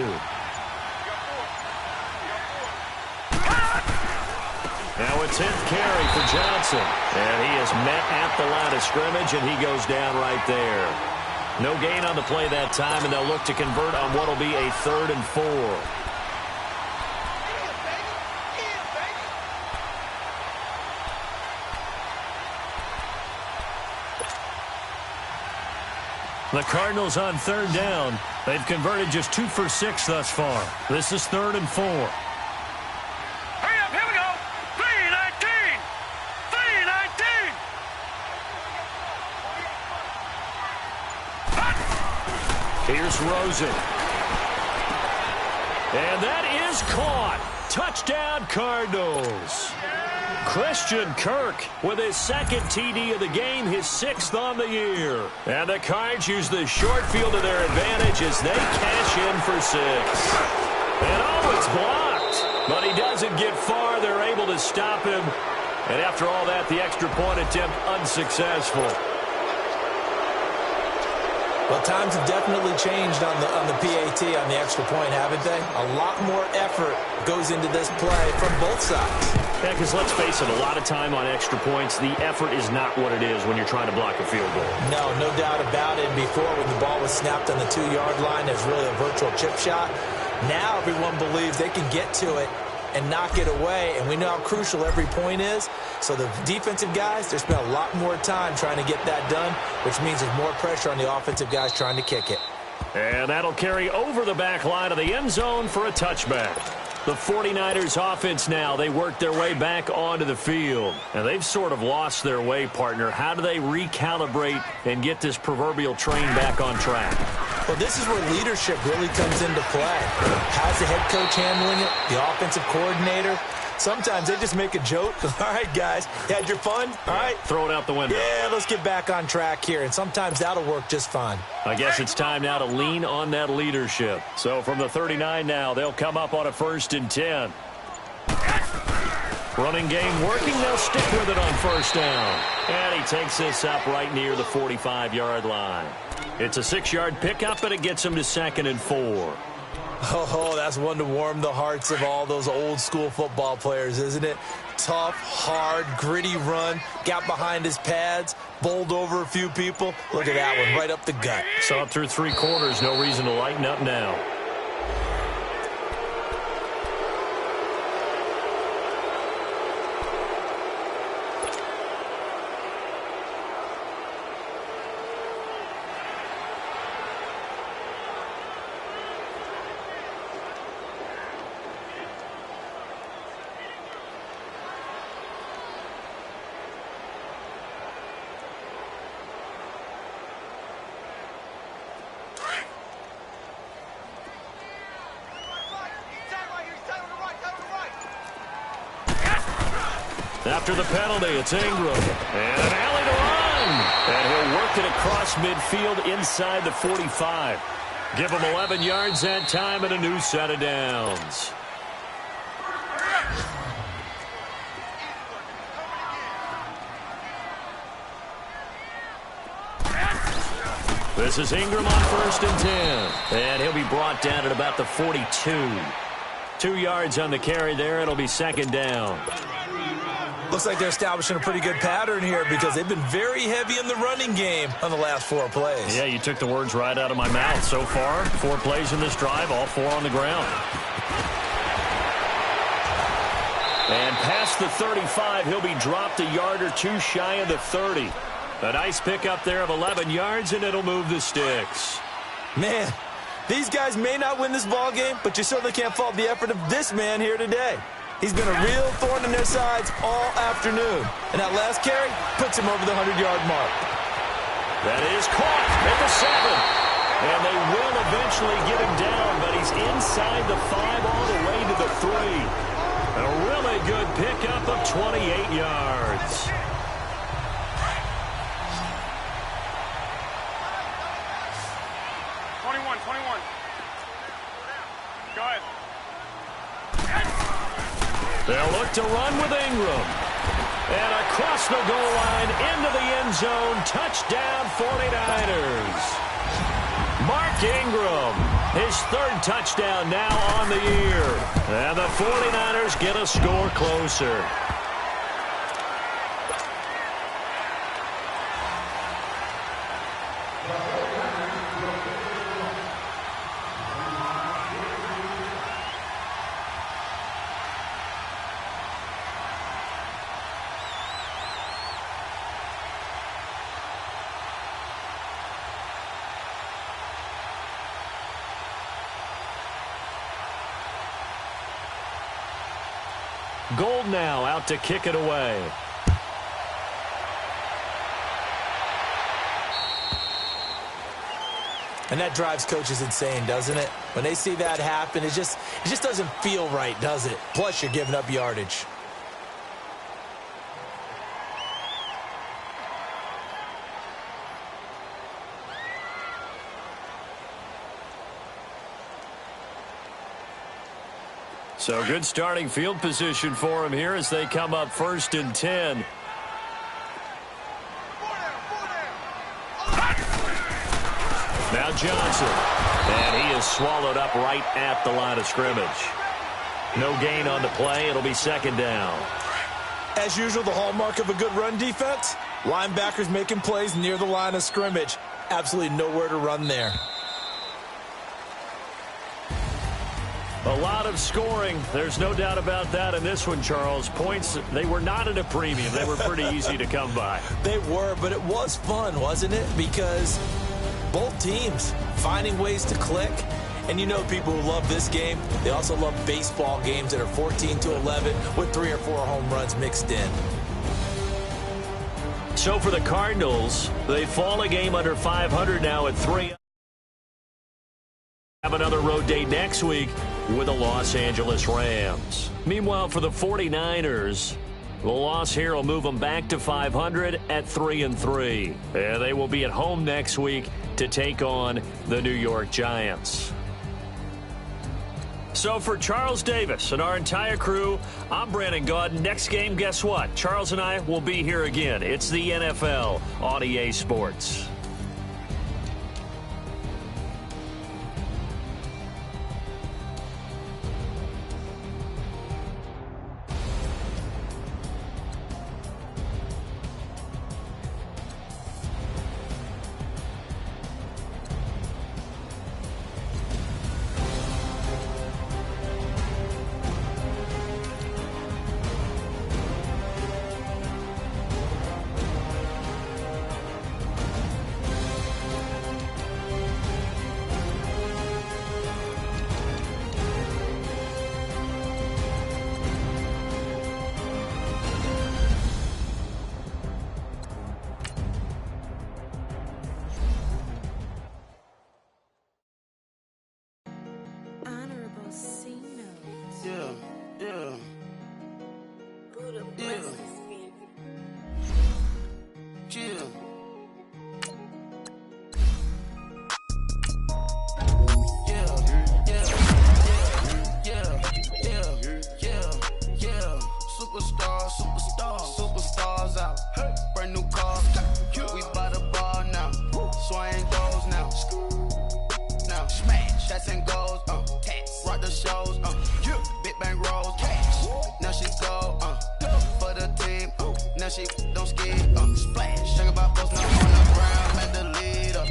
Now a 10th carry for Johnson. And he is met at the line of scrimmage, and he goes down right there. No gain on the play that time, and they'll look to convert on what will be a 3rd and 4. The Cardinals on 3rd down. They've converted just 2 for 6 thus far. This is 3rd and 4. Hurry up, here we go. 3:19. 3:19. Here's Rosen. And that is caught. Touchdown, Cardinals. Christian Kirk with his 2nd TD of the game, his 6th on the year. And the Cards use the short field to their advantage as they cash in for 6. And oh, it's blocked. But he doesn't get far. They're able to stop him. And after all that, the extra point attempt unsuccessful. Well, times have definitely changed on the PAT, on the extra point, haven't they? A lot more effort goes into this play from both sides. Yeah, because let's face it, a lot of time on extra points, the effort is not what it is when you're trying to block a field goal. No doubt about it. Before, when the ball was snapped on the 2-yard line, it was really a virtual chip shot. Now everyone believes they can get to it and knock it away, and we know how crucial every point is. So the defensive guys, they spend a lot more time trying to get that done, which means there's more pressure on the offensive guys trying to kick it. And that'll carry over the back line of the end zone for a touchback. The 49ers offense now, they work their way back onto the field. And they've sort of lost their way, partner. How do they recalibrate and get this proverbial train back on track? Well, this is where leadership really comes into play. How's the head coach handling it? The offensive coordinator? Sometimes they just make a joke. All right, guys, you had your fun? All right. Throw it out the window. Yeah, let's get back on track here. And sometimes that'll work just fine. I guess it's time now to lean on that leadership. So from the 39 now, they'll come up on a 1st and 10. Running game working. They'll stick with it on 1st down. And he takes this up right near the 45-yard line. It's a 6-yard pickup, and it gets him to 2nd and 4. Oh, that's one to warm the hearts of all those old-school football players, isn't it? Tough, hard, gritty run. Got behind his pads, bowled over a few people. Look at that one, right up the gut. So up through 3 quarters, no reason to lighten up now. After the penalty, it's Ingram. And an alley to run. And he'll work it across midfield inside the 45. Give him 11 yards that time and a new set of downs. This is Ingram on 1st and 10. And he'll be brought down at about the 42. 2 yards on the carry there. It'll be 2nd down. Looks like they're establishing a pretty good pattern here because they've been very heavy in the running game on the last 4 plays. Yeah, you took the words right out of my mouth. So far, 4 plays in this drive, all 4 on the ground. And past the 35, he'll be dropped a yard or 2 shy of the 30. A nice pickup there of 11 yards, and it'll move the sticks. Man, these guys may not win this ball game, but you certainly can't fault the effort of this man here today. He's been a real thorn in their sides all afternoon. And that last carry puts him over the 100-yard mark. That is caught at the 7. And they will eventually get him down, but he's inside the 5 all the way to the 3. A really good pickup of 28 yards. Go ahead. They'll look to run with Ingram. And across the goal line, into the end zone, touchdown 49ers. Mark Ingram, his 3rd touchdown now on the year. And the 49ers get a score closer. Gold now out to kick it away. And that drives coaches insane, doesn't it? When they see that happen, it just doesn't feel right, does it? Plus, you're giving up yardage. So good starting field position for him here as they come up 1st and 10. Now Johnson. And he is swallowed up right at the line of scrimmage. No gain on the play. It'll be 2nd down. As usual, the hallmark of a good run defense, linebackers making plays near the line of scrimmage. Absolutely nowhere to run there. A lot of scoring. There's no doubt about that in this one, Charles. Points, they were not at a premium. They were pretty easy to come by. They were, but it was fun, wasn't it? Because both teams finding ways to click. And you know people who love this game, they also love baseball games that are 14-11 with 3 or 4 home runs mixed in. So for the Cardinals, they fall a game under 500 now at 3. Have another road date next week with the Los Angeles Rams. Meanwhile, for the 49ers, the loss here will move them back to 500 at 3-3. And they will be at home next week to take on the New York Giants. So for Charles Davis and our entire crew, I'm Brandon Gaudin. Next game, guess what? Charles and I will be here again. It's the NFL on EA Sports. ski, splash. Think about posting up on the ground, man, the leader.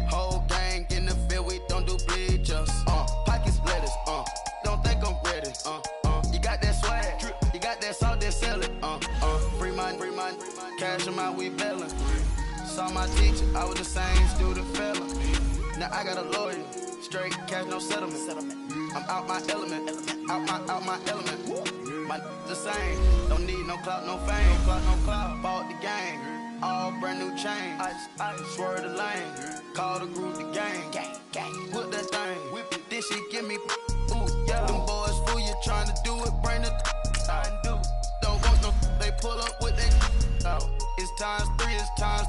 Whole gang in the field, we don't do bleachers. Pocket splitters, don't think I'm ready. You got that swag, you got that salt, then sell it. Free mind, cash them out, we bailin'. Saw my teacher, I was the same student fella. Now I got a lawyer, straight cash, no settlement. I'm out my element, out my element. My the same, don't need no clout, no fame. Bought the game, all brand new chain. I swerve the lane, call the group the gang. Whip that thing, whip it, this shit give me ooh, yeah. Them boys fool you trying to do it, bring the I do. Don't want no, they pull up with they It's times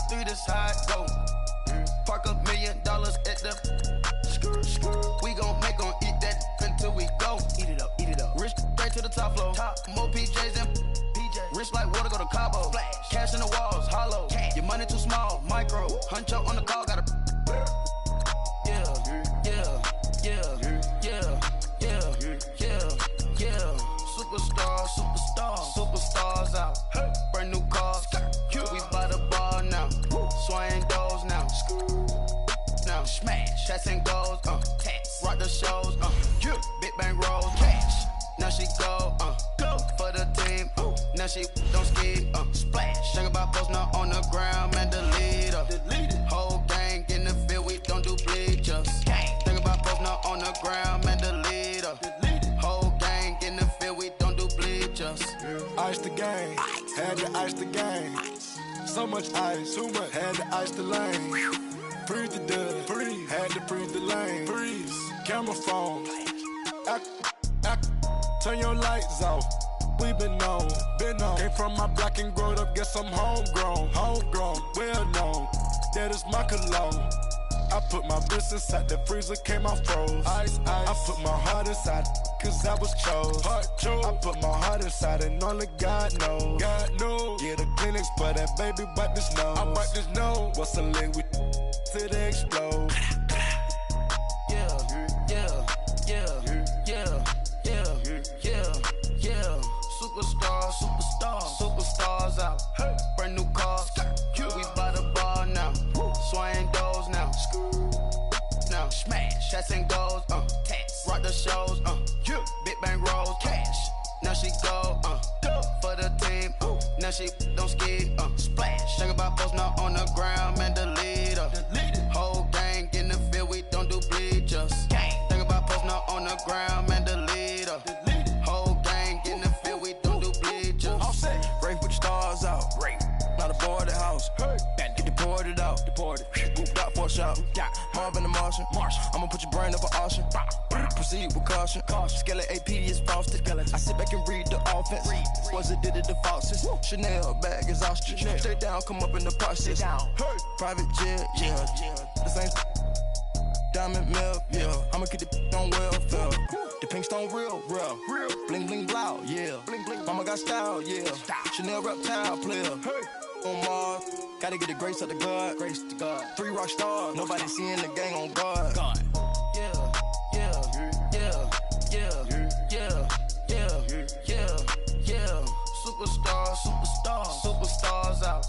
three, this how it go. Park $1 million at the we gon' make 'em eat that until we go. Eat it up. Rich straight to the top floor. More PJs and PJ. Rich like water, go to Cabo. Flash. Cash in the walls, hollow. Cash. Your money too small, micro. Hunch up on the call, gotta. Superstars out. Brand new cars. We by the bar now. Swaying doors now. Now smash, shots and goals, rock the shows, big bang rolls, cash. Now she go for the team, now she don't ski, splash. Think about posting up on the ground, man, the leader. Whole gang in the field, we don't do bleachers. Think about posting up on the ground, man, the leader. Whole gang in the field, we don't do bleachers. Ice the game, had to ice the game. So much ice, too much, had to ice the lane. Freeze the dust, freeze, had to freeze the lane. Freeze, camera phone. Turn your lights off. We been on. Came from my block and growed up, guess I'm homegrown, well known. That is my cologne. I put my wrist inside the freezer, came out froze. Ice. I put my heart inside, cause I was chose. I put my heart inside and only God knows. Yeah, the clinics, but that baby bite this nose. I bite this nose. What's a leg with till they explode? Superstars out. Brand new cars. We by the bar now. Swaying doors now. Now smash, shots and goals. Rock the shows. Big bang rolls. Cash. Now she go. For the team. Now she don't ski. Splash. Think about posting up on the ground, man, the leader. Whole gang in the field, we don't do bleachers. Think about posting up on the ground, man, the leader. Whole gang in the field, we don't do bleachers. Rain put the stars out. Not a board the house. Get deported out. Booped out for a shot. Marvin the Martian. I'ma put your brain up for auction. Proceed with caution. Skeleton AP is frosted. I sit back and read the offense. Was it did it the faucets? Chanel bag is ostrich. Stay down, come up in the process. Private jet, yeah. The same diamond milk, yeah. I'ma keep the on welfare. The pink stone real. Bling bling blow, yeah. Mama got style, yeah. Chanel reptile player. On Mars, gotta get the grace of the God. 3 rock stars, nobody seeing the gang on guard. Superstars out.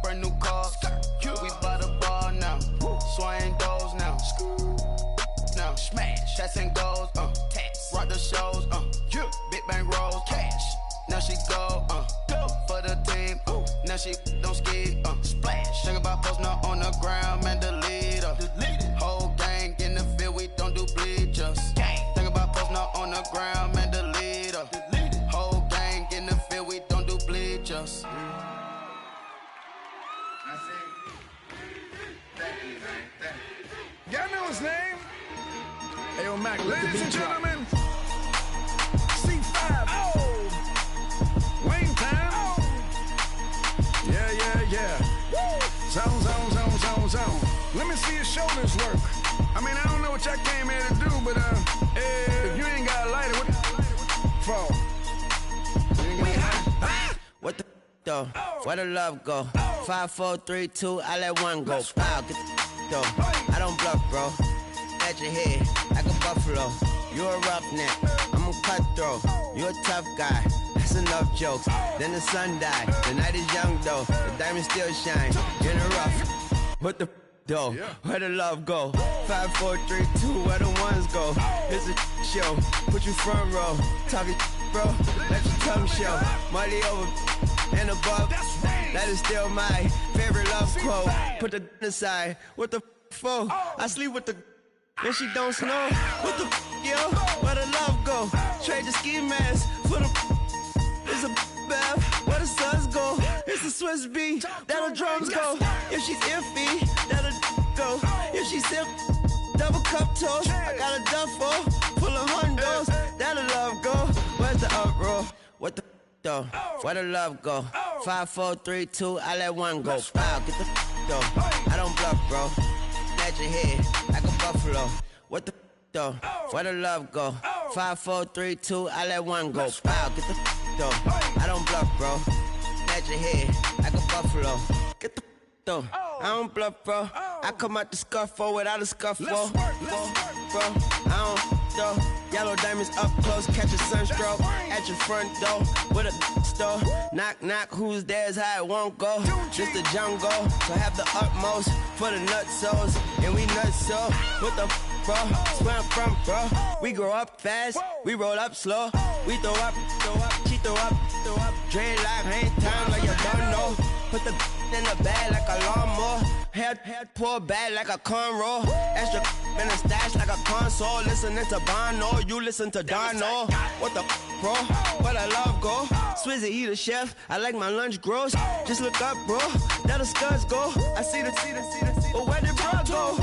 Brand new cars. We by the bar now. Swaying doors now. Now smash, shots and goals. Rock the shows. Big bang rolls. Cash. Now she go. For the team. Now she don't ski. Splash. Think about posting up on the ground, man, the leader. Whole gang in the field, we don't do bleachers. Think about posting up on the ground, man, the leader. Whole gang in the field, we don't do bleachers. Y'all know his name? Ayo, Mac, ladies and gentlemen, C5. Wayne time. Yeah. Zone. Let me see your shoulders work. I mean, I don't know what y'all came here to do, but if you ain't got a lighter, what for? What the though? Where the love go? 5, 4, 3, 2, I let one go. Wow, get the though. I don't bluff, bro. At your head, like a buffalo. You a roughneck, I'm a cutthroat. You a tough guy. That's enough jokes. Then the sun died. The night is young though. The diamonds still shine. In the rough. What the though? Where the love go? 5, 4, 3, 2. Where the ones go? It's a show. Put you front row. Talking bro. Let your tongue show. Money over and above. That is still my favorite love quote. Put the aside. What the for? I sleep with the and she don't snow. What the yo? Where the love go? Trade the ski mask for the. It's a bath. Where the suns go? It's a Swiss beat. That'll drums go. If she's iffy, that'll go. If she's sick, double cup toast. I got a duffel full of hundos. That'll love go. Where's the uproar? What the though? Where the love go? 5, 4, 3, 2. I let one go. Wow, get the though. I don't bluff, bro. At your head like a buffalo. What the though? Where the love go? 5, 4, 3, 2. I let one go. Wow, get the though. I don't bluff, bro. At your head like a buffalo. Get the though. I don't bluff, bro. I come out the scuffle without a scuffle. Bro, I don't though. Yellow diamonds up close, catch a sunstroke at your front door with a store. Knock, knock, who's there's how it won't go. Just the jungle, so have the utmost for the nutsos. And we nuts so, what the bro? Where I'm from, bro. We grow up fast, we roll up slow. We throw up, she throw up. Dreadlock, ain't time like you don't know. Put the in the bag like a lawnmower. Head pull back like a cornrow. Extra in the stash like a console. Listening to Bono, you listen to Dono. What the bro? Where the love go? Swizzy, he the chef. I like my lunch gross. Just look up, bro. That the scuds go. I see the. But where did bro go?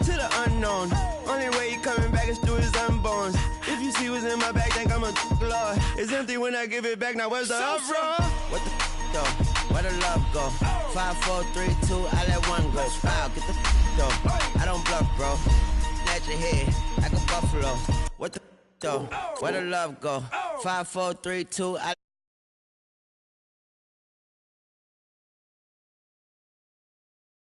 To the unknown. Only way he coming back is through his unbones. If you see what's in my bag, think I'm a lord. It's empty when I give it back. Now where's the uproar? What the though? Where the love go? 5, 4, 3, 2. I let one go. Wow, get the though. I don't bluff, bro. At your head like a buffalo. What the though? Where the love go? 5, 4, 3, 2. I